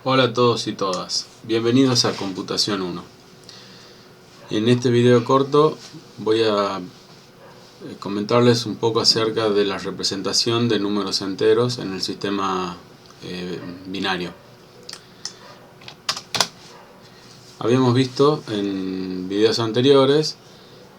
Hola a todos y todas, bienvenidos a Computación 1. En este video corto voy a comentarles un poco acerca de la representación de números enteros en el sistema binario. Habíamos visto en videos anteriores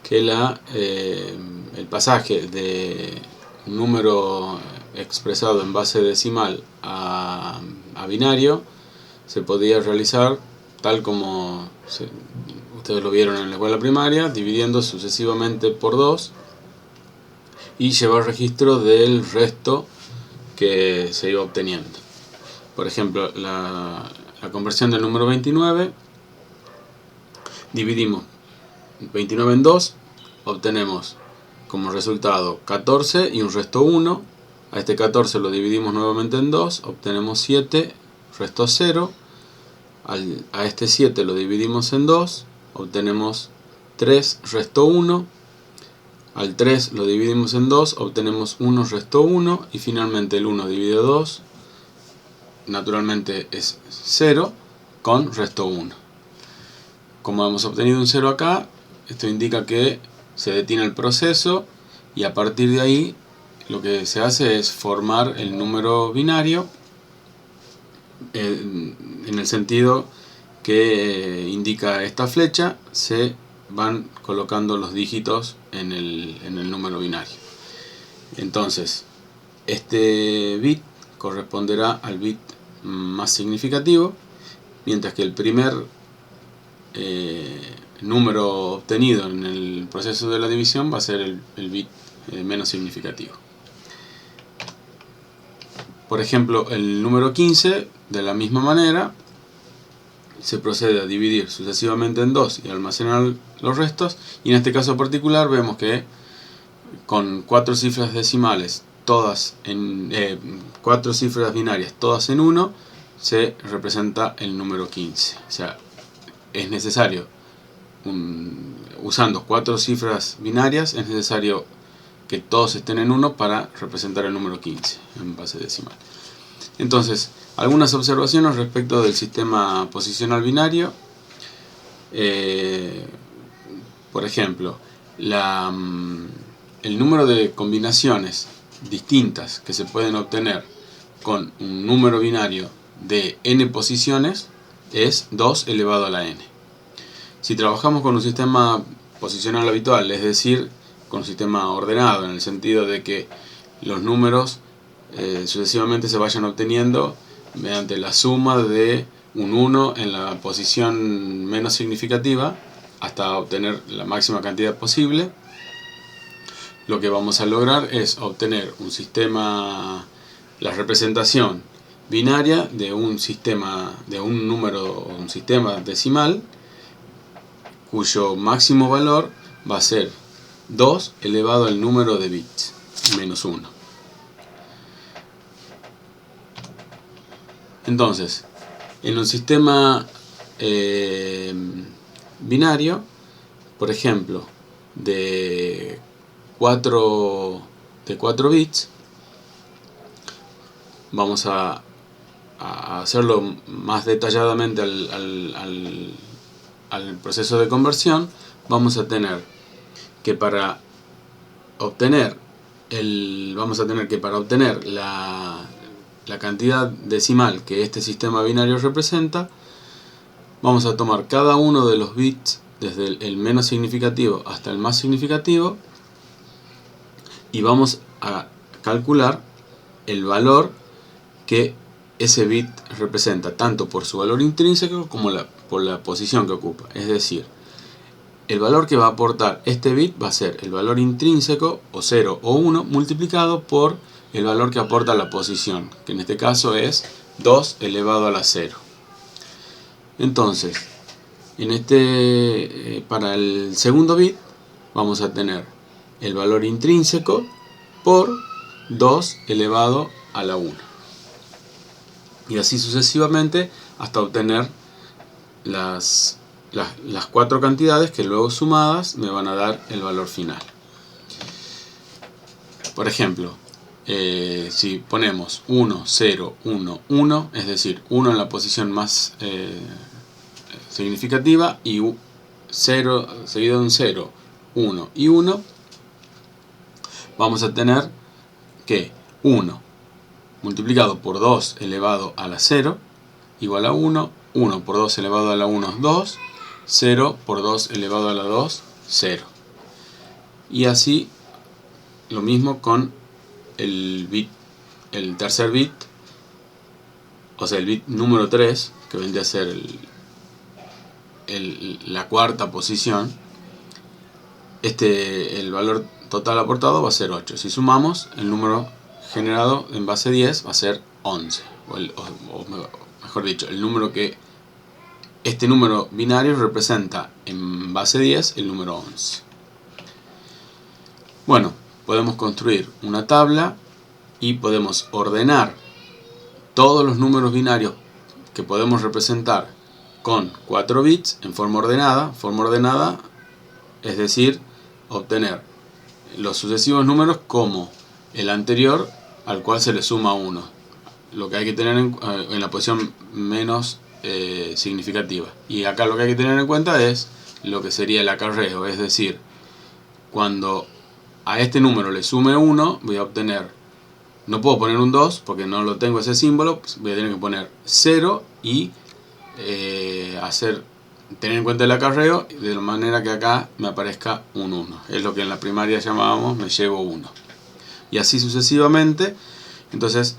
que el pasaje de un número expresado en base decimal a binario se podía realizar tal como ustedes lo vieron en la escuela primaria, dividiendo sucesivamente por 2 y llevar registro del resto que se iba obteniendo. Por ejemplo, la conversión del número 29, dividimos 29 en 2, obtenemos como resultado 14 y un resto 1. A este 14 lo dividimos nuevamente en 2, obtenemos 7, resto 0. A este 7 lo dividimos en 2, obtenemos 3, resto 1. Al 3 lo dividimos en 2, obtenemos 1, resto 1. Y finalmente el 1 dividido 2, naturalmente es 0, con resto 1. Como hemos obtenido un 0 acá, esto indica que se detiene el proceso y a partir de ahí lo que se hace es formar el número binario en el sentido que indica esta flecha. Se van colocando los dígitos en el número binario. Entonces, este bit corresponderá al bit más significativo, mientras que el primer número obtenido en el proceso de la división va a ser el bit menos significativo. Por ejemplo, el número 15, de la misma manera, se procede a dividir sucesivamente en 2 y almacenar los restos, y en este caso particular vemos que con 4 cifras decimales, todas en 4 cifras binarias, todas en 1, se representa el número 15. O sea, es necesario, usando 4 cifras binarias, es necesario que todos estén en 1 para representar el número 15 en base decimal. Entonces, algunas observaciones respecto del sistema posicional binario. Por ejemplo, el número de combinaciones distintas que se pueden obtener con un número binario de n posiciones es 2 elevado a la n. Si trabajamos con un sistema posicional habitual, es decir, con un sistema ordenado, en el sentido de que los números sucesivamente se vayan obteniendo mediante la suma de un 1 en la posición menos significativa hasta obtener la máxima cantidad posible, lo que vamos a lograr es obtener un sistema, la representación binaria de un sistema, de un número, un sistema decimal cuyo máximo valor va a ser 2 elevado al número de bits menos 1. Entonces, en un sistema binario, por ejemplo, de 4 bits, vamos a hacerlo más detalladamente al proceso de conversión. Vamos a tener que para obtener la cantidad decimal que este sistema binario representa, vamos a tomar cada uno de los bits desde el menos significativo hasta el más significativo y vamos a calcular el valor que ese bit representa, tanto por su valor intrínseco como por la posición que ocupa. Es decir, el valor que va a aportar este bit va a ser el valor intrínseco, o 0 o 1, multiplicado por el valor que aporta la posición, que en este caso es 2 elevado a la 0. Entonces, para el segundo bit vamos a tener el valor intrínseco por 2 elevado a la 1. Y así sucesivamente hasta obtener las 4 cantidades que luego sumadas me van a dar el valor final. Por ejemplo, si ponemos 1, 0, 1, 1, es decir, 1 en la posición más significativa y 0 seguido de un 0, 1 y 1, vamos a tener que 1 multiplicado por 2 elevado a la 0 igual a 1, 1 por 2 elevado a la 1 es 2, 0 por 2 elevado a la 2, 0. Y así lo mismo con el tercer bit, o sea el bit número 3, que vendría a ser la cuarta posición. El valor total aportado va a ser 8. Si sumamos, el número generado en base 10 va a ser 11. O mejor dicho, el número que este número binario representa en base 10 el número 11. Bueno, podemos construir una tabla y podemos ordenar todos los números binarios que podemos representar con 4 bits en forma ordenada. Forma ordenada es decir, obtener los sucesivos números como el anterior al cual se le suma 1. Lo que hay que tener en la posición menos significativa. Y acá lo que hay que tener en cuenta es lo que sería el acarreo, es decir, cuando a este número le sume 1, voy a obtener, no puedo poner un 2 porque no lo tengo ese símbolo, pues voy a tener que poner 0 y tener en cuenta el acarreo de la manera que acá me aparezca un 1. Es lo que en la primaria llamábamos me llevo 1. Y así sucesivamente. Entonces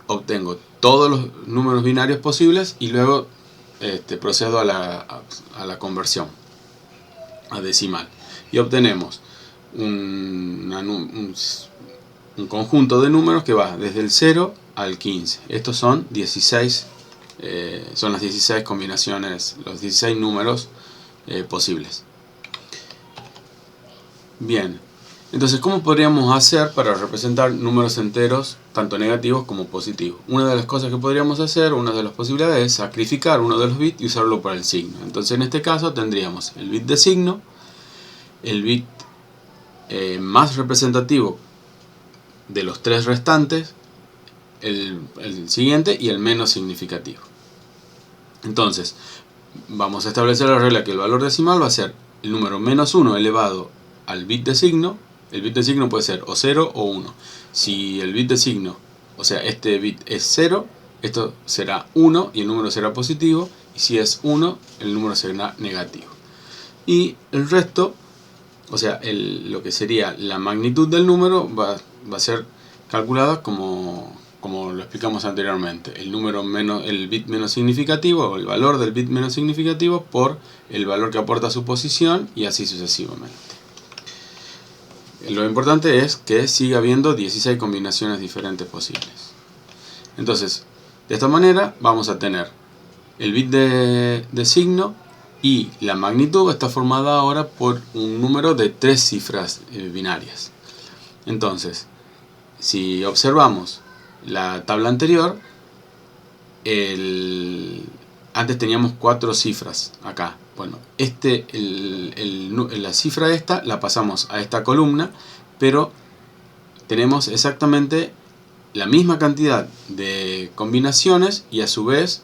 obtengo todos los números binarios posibles y luego procedo a la conversión a decimal. Y obtenemos un conjunto de números que va desde el 0 al 15. Estos son 16, son las 16 combinaciones, los 16 números posibles. Bien, entonces ¿cómo podríamos hacer para representar números enteros tanto negativos como positivos? Una de las cosas que podríamos hacer, una de las posibilidades es sacrificar uno de los bits y usarlo para el signo. Entonces en este caso tendríamos el bit de signo, el bit más representativo de los 3 restantes, el siguiente y el menos significativo. Entonces vamos a establecer la regla que el valor decimal va a ser el número menos 1 elevado al bit de signo. El bit de signo puede ser o 0 o 1. Si el bit de signo, o sea este bit es 0, esto será 1 y el número será positivo, y si es 1 el número será negativo. Y el resto, o sea lo que sería la magnitud del número va a ser calculada como lo explicamos anteriormente, el bit menos significativo o el valor del bit menos significativo por el valor que aporta su posición y así sucesivamente. Lo importante es que siga habiendo 16 combinaciones diferentes posibles. Entonces, de esta manera vamos a tener el bit de signo y la magnitud está formada ahora por un número de 3 cifras binarias. Entonces, si observamos la tabla anterior, antes teníamos 4 cifras acá. Bueno, la cifra esta la pasamos a esta columna, pero tenemos exactamente la misma cantidad de combinaciones y a su vez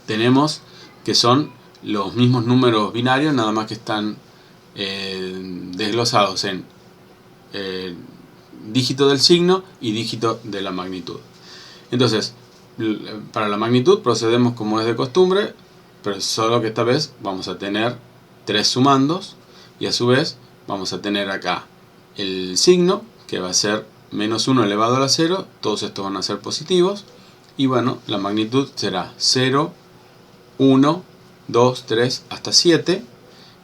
tenemos que son los mismos números binarios, nada más que están desglosados en dígito del signo y dígito de la magnitud. Entonces, para la magnitud procedemos como es de costumbre, pero solo que esta vez vamos a tener 3 sumandos y a su vez vamos a tener acá el signo que va a ser menos 1 elevado a la 0, todos estos van a ser positivos, y bueno, la magnitud será 0, 1, 2, 3 hasta 7,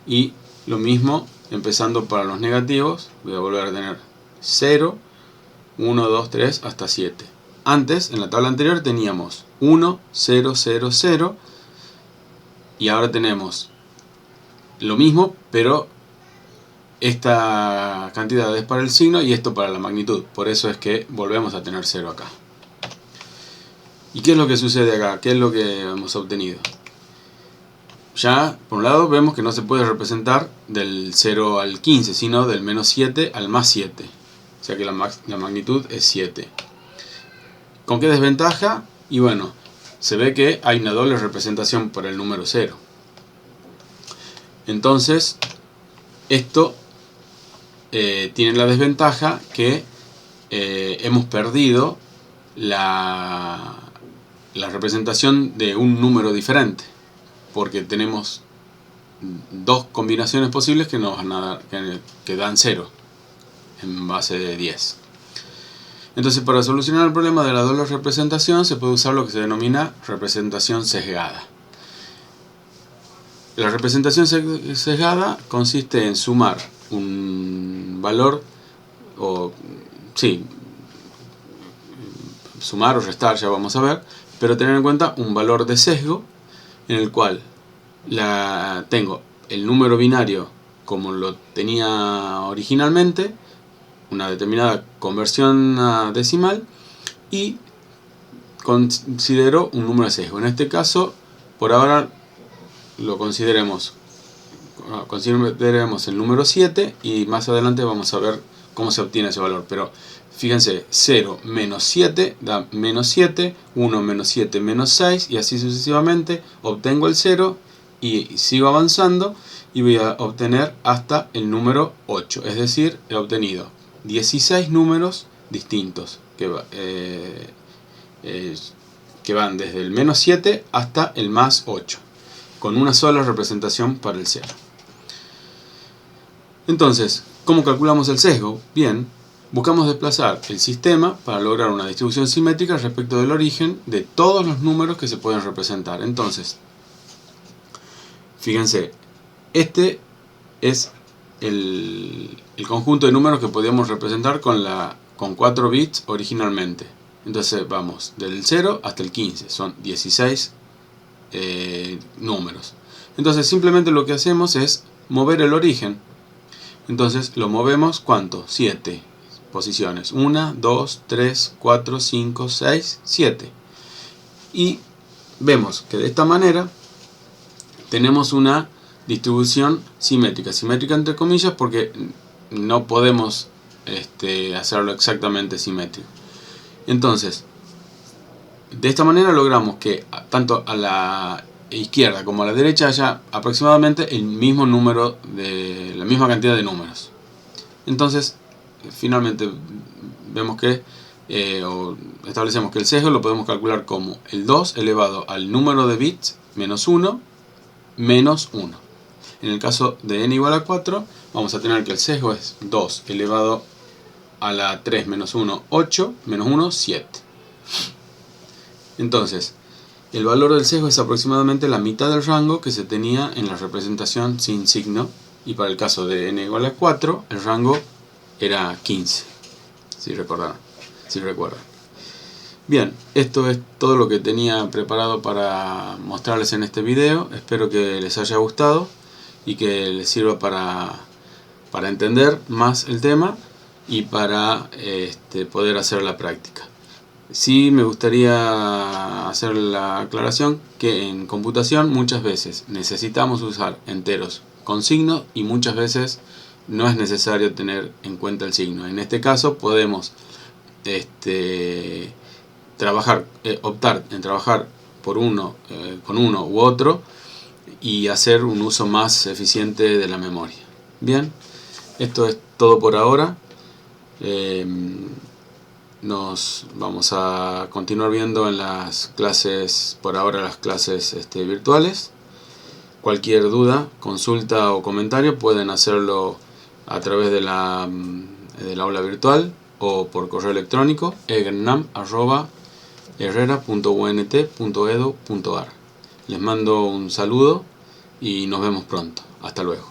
y lo mismo empezando para los negativos, voy a volver a tener 0, 1, 2, 3 hasta 7. Antes, en la tabla anterior teníamos 1, 0, 0, 0, y ahora tenemos lo mismo, pero esta cantidad es para el signo y esto para la magnitud. Por eso es que volvemos a tener 0 acá. ¿Y qué es lo que sucede acá? ¿Qué es lo que hemos obtenido? Ya, por un lado, vemos que no se puede representar del 0 al 15, sino del menos 7 al más 7. o sea que la magnitud es 7. ¿Con qué desventaja? Y bueno, se ve que hay una doble representación para el número 0. Entonces, esto tiene la desventaja que hemos perdido la representación de un número diferente, porque tenemos dos combinaciones posibles que nos van a dar, que dan 0 en base de 10. Entonces, para solucionar el problema de la doble representación se puede usar lo que se denomina representación sesgada. La representación sesgada consiste en sumar un valor, sumar o restar, ya vamos a ver, pero tener en cuenta un valor de sesgo en el cual tengo el número binario como lo tenía originalmente, una determinada conversión a decimal, y considero un número de sesgo. En este caso, por ahora lo consideremos el número 7, y más adelante vamos a ver cómo se obtiene ese valor. Pero fíjense, 0 menos 7 da menos 7, 1 menos 7 menos 6, y así sucesivamente. Obtengo el 0 y sigo avanzando y voy a obtener hasta el número 8. Es decir, he obtenido 16 números distintos que van desde el menos 7 hasta el más 8, con una sola representación para el 0. Entonces, ¿cómo calculamos el sesgo? Bien, buscamos desplazar el sistema para lograr una distribución simétrica respecto del origen de todos los números que se pueden representar. Entonces, fíjense, este es el conjunto de números que podíamos representar con 4 bits originalmente. Entonces vamos del 0 hasta el 15, son 16 números. Entonces simplemente lo que hacemos es mover el origen. Entonces lo movemos, ¿cuánto? 7 posiciones, 1, 2, 3, 4, 5, 6, 7. Y vemos que de esta manera tenemos una distribución simétrica. Simétrica entre comillas porque no podemos hacerlo exactamente simétrico. Entonces, de esta manera logramos que tanto a la izquierda como a la derecha haya aproximadamente el mismo número, la misma cantidad de números. Entonces, finalmente vemos que o establecemos que el sesgo lo podemos calcular como el 2 elevado al número de bits menos 1 menos 1. En el caso de n igual a 4, vamos a tener que el sesgo es 2 elevado a la 3 menos 1, 8, menos 1, 7. Entonces, el valor del sesgo es aproximadamente la mitad del rango que se tenía en la representación sin signo, y para el caso de n igual a 4, el rango era 15, si recuerdan. Bien, esto es todo lo que tenía preparado para mostrarles en este video. Espero que les haya gustado y que les sirva para entender más el tema y para poder hacer la práctica. Sí me gustaría hacer la aclaración que en computación muchas veces necesitamos usar enteros con signo y muchas veces no es necesario tener en cuenta el signo. En este caso podemos optar en trabajar con uno u otro y hacer un uso más eficiente de la memoria. Bien, esto es todo por ahora. Nos vamos a continuar viendo en las clases, por ahora las clases virtuales. Cualquier duda, consulta o comentario pueden hacerlo a través del aula virtual o por correo electrónico egernam@herrera.unt.edu.ar. Les mando un saludo y nos vemos pronto. Hasta luego.